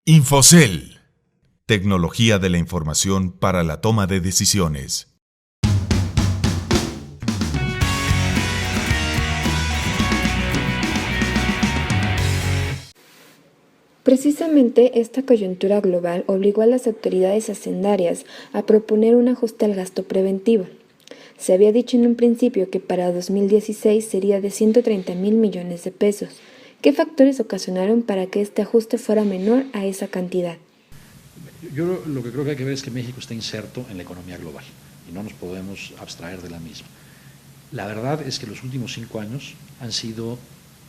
Infocel, tecnología de la información para la toma de decisiones. Precisamente esta coyuntura global obligó a las autoridades hacendarias a proponer un ajuste al gasto preventivo. Se había dicho en un principio que para 2016 sería de 130,000 millones de pesos. ¿Qué factores ocasionaron para que este ajuste fuera menor a esa cantidad? Yo lo que creo que hay que ver es que México está inserto en la economía global y no nos podemos abstraer de la misma. La verdad es que los últimos 5 años han sido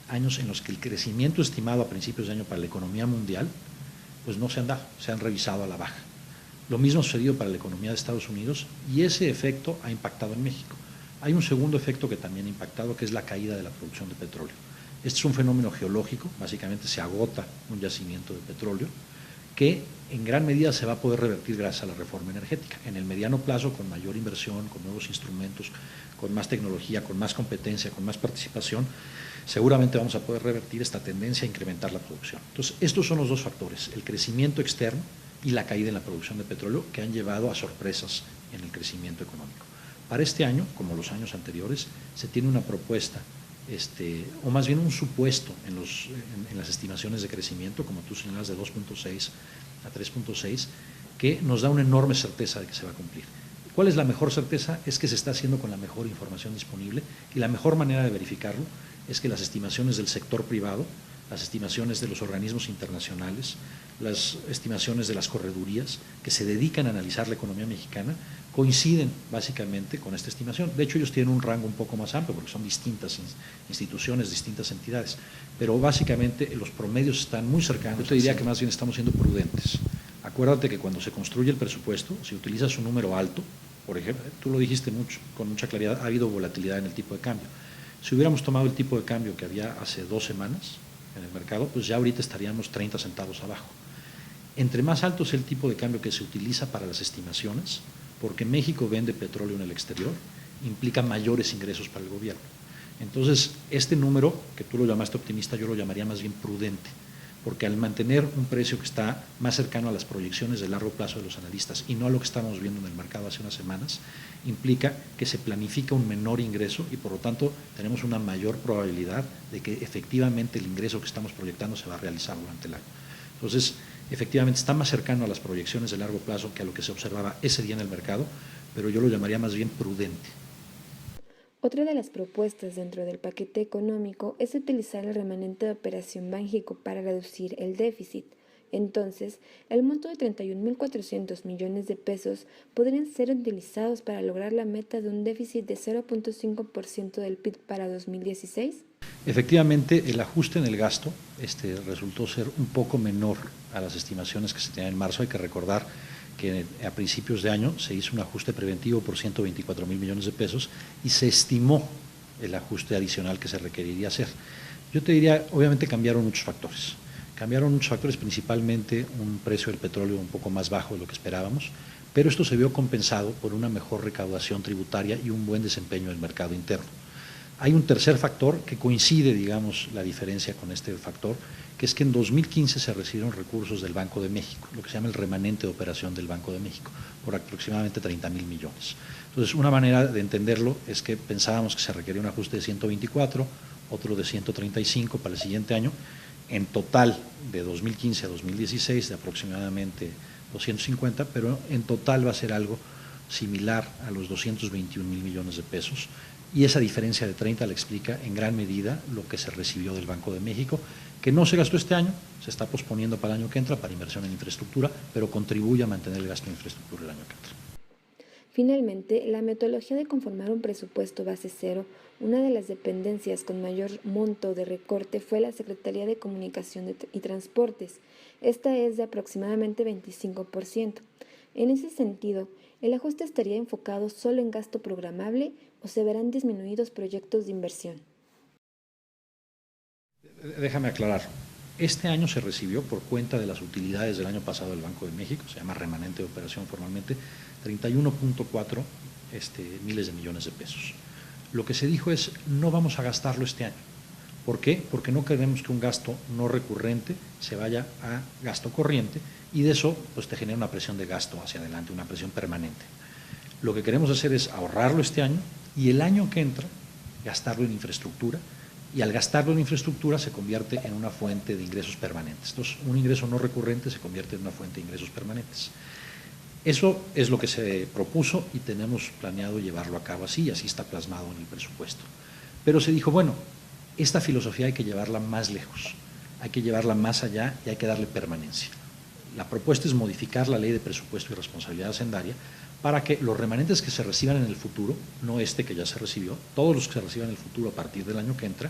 años en los que el crecimiento estimado a principios de año para la economía mundial pues no se han dado, se han revisado a la baja. Lo mismo ha sucedido para la economía de Estados Unidos y ese efecto ha impactado en México. Hay un segundo efecto que también ha impactado, que es la caída de la producción de petróleo. Este es un fenómeno geológico, básicamente se agota un yacimiento de petróleo que en gran medida se va a poder revertir gracias a la reforma energética. En el mediano plazo, con mayor inversión, con nuevos instrumentos, con más tecnología, con más competencia, con más participación, seguramente vamos a poder revertir esta tendencia a incrementar la producción. Entonces, estos son los dos factores, el crecimiento externo y la caída en la producción de petróleo, que han llevado a sorpresas en el crecimiento económico. Para este año, como los años anteriores, se tiene una propuesta, o más bien un supuesto en las estimaciones de crecimiento, como tú señalas, de 2.6 a 3.6, que nos da una enorme certeza de que se va a cumplir. ¿Cuál es la mejor certeza? Es que se está haciendo con la mejor información disponible y la mejor manera de verificarlo es que las estimaciones del sector privado, las estimaciones de los organismos internacionales, las estimaciones de las corredurías que se dedican a analizar la economía mexicana coinciden básicamente con esta estimación. De hecho, ellos tienen un rango un poco más amplio porque son distintas instituciones, distintas entidades, pero básicamente los promedios están muy cercanos. Yo te diría que más bien estamos siendo prudentes. Acuérdate que cuando se construye el presupuesto, si utilizas un número alto, por ejemplo, tú lo dijiste con mucha claridad, ha habido volatilidad en el tipo de cambio. Si hubiéramos tomado el tipo de cambio que había hace 2 semanas en el mercado, pues ya ahorita estaríamos 30 centavos abajo. Entre más alto es el tipo de cambio que se utiliza para las estimaciones, porque México vende petróleo en el exterior, implica mayores ingresos para el gobierno. Entonces, este número, que tú lo llamaste optimista, yo lo llamaría más bien prudente, porque al mantener un precio que está más cercano a las proyecciones de largo plazo de los analistas y no a lo que estamos viendo en el mercado hace unas semanas, implica que se planifica un menor ingreso y por lo tanto tenemos una mayor probabilidad de que efectivamente el ingreso que estamos proyectando se va a realizar durante el año. Entonces, efectivamente está más cercano a las proyecciones de largo plazo que a lo que se observaba ese día en el mercado, pero yo lo llamaría más bien prudente. Otra de las propuestas dentro del paquete económico es utilizar el remanente de Operación Banjico para reducir el déficit. Entonces, el monto de 31,400 millones de pesos podrían ser utilizados para lograr la meta de un déficit de 0.5% del PIB para 2016. Efectivamente, el ajuste en el gasto resultó ser un poco menor a las estimaciones que se tenían en marzo. Hay que recordar que a principios de año se hizo un ajuste preventivo por 124,000 millones de pesos y se estimó el ajuste adicional que se requeriría hacer. Yo te diría, obviamente cambiaron muchos factores. Cambiaron muchos factores, principalmente un precio del petróleo un poco más bajo de lo que esperábamos, pero esto se vio compensado por una mejor recaudación tributaria y un buen desempeño del mercado interno. Hay un tercer factor que coincide, digamos, la diferencia con este factor, que es que en 2015 se recibieron recursos del Banco de México, lo que se llama el remanente de operación del Banco de México, por aproximadamente 30,000 millones. Entonces, una manera de entenderlo es que pensábamos que se requería un ajuste de 124, otro de 135 para el siguiente año, en total de 2015 a 2016 de aproximadamente 250, pero en total va a ser algo similar a los 221,000 millones de pesos. Y esa diferencia de 30 la explica en gran medida lo que se recibió del Banco de México, que no se gastó este año, se está posponiendo para el año que entra para inversión en infraestructura, pero contribuye a mantener el gasto en infraestructura el año que entra. Finalmente, la metodología de conformar un presupuesto base cero, una de las dependencias con mayor monto de recorte fue la Secretaría de Comunicación y Transportes. Esta es de aproximadamente 25%. En ese sentido, ¿el ajuste estaría enfocado solo en gasto programable o se verán disminuidos proyectos de inversión? Déjame aclarar. Este año se recibió por cuenta de las utilidades del año pasado del Banco de México, se llama remanente de operación formalmente, 31.4 miles de millones de pesos. Lo que se dijo es, no vamos a gastarlo este año, ¿Por qué? Porque no queremos que un gasto no recurrente se vaya a gasto corriente y de eso pues te genera una presión de gasto hacia adelante, una presión permanente. Lo que queremos hacer es ahorrarlo este año y el año que entra gastarlo en infraestructura, y al gastarlo en infraestructura se convierte en una fuente de ingresos permanentes. Entonces, un ingreso no recurrente se convierte en una fuente de ingresos permanentes. Eso es lo que se propuso y tenemos planeado llevarlo a cabo así, y así está plasmado en el presupuesto. Pero se dijo, bueno, esta filosofía hay que llevarla más lejos, hay que llevarla más allá y hay que darle permanencia. La propuesta es modificar la Ley de Presupuesto y Responsabilidad Hacendaria para que los remanentes que se reciban en el futuro, no este que ya se recibió, todos los que se reciban en el futuro a partir del año que entra,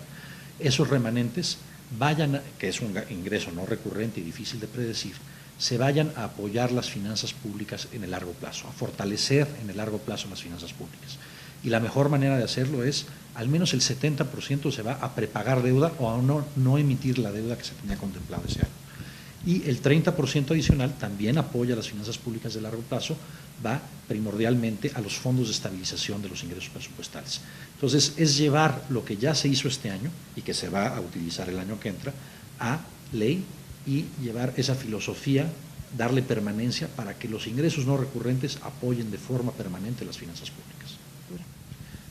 esos remanentes vayan, que es un ingreso no recurrente y difícil de predecir, se vayan a apoyar las finanzas públicas en el largo plazo, a fortalecer en el largo plazo las finanzas públicas. Y la mejor manera de hacerlo es, al menos el 70% se va a prepagar deuda o a no emitir la deuda que se tenía contemplado ese año. Y el 30% adicional también apoya las finanzas públicas de largo plazo, va primordialmente a los fondos de estabilización de los ingresos presupuestales. Entonces, es llevar lo que ya se hizo este año y que se va a utilizar el año que entra a ley y llevar esa filosofía, darle permanencia para que los ingresos no recurrentes apoyen de forma permanente las finanzas públicas.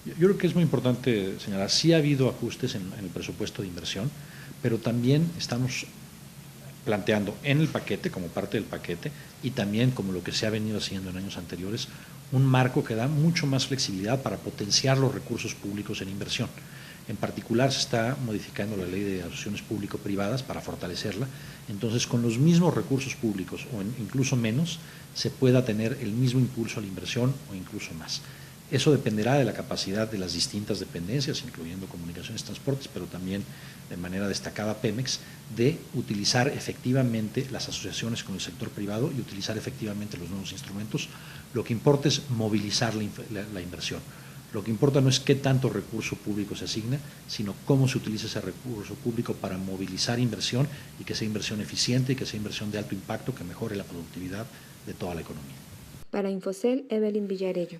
Yo creo que es muy importante señalar, sí ha habido ajustes en el presupuesto de inversión, pero también estamos planteando en el paquete, como parte del paquete, y también como lo que se ha venido haciendo en años anteriores, un marco que da mucho más flexibilidad para potenciar los recursos públicos en inversión. En particular se está modificando la ley de asociaciones público-privadas para fortalecerla, entonces con los mismos recursos públicos o incluso menos se pueda tener el mismo impulso a la inversión o incluso más. Eso dependerá de la capacidad de las distintas dependencias, incluyendo comunicaciones, transportes, pero también de manera destacada Pemex, de utilizar efectivamente las asociaciones con el sector privado y utilizar efectivamente los nuevos instrumentos. Lo que importa es movilizar la inversión. Lo que importa no es qué tanto recurso público se asigna, sino cómo se utiliza ese recurso público para movilizar inversión y que sea inversión eficiente y que sea inversión de alto impacto que mejore la productividad de toda la economía. Para Infocel, Evelyn Villarello.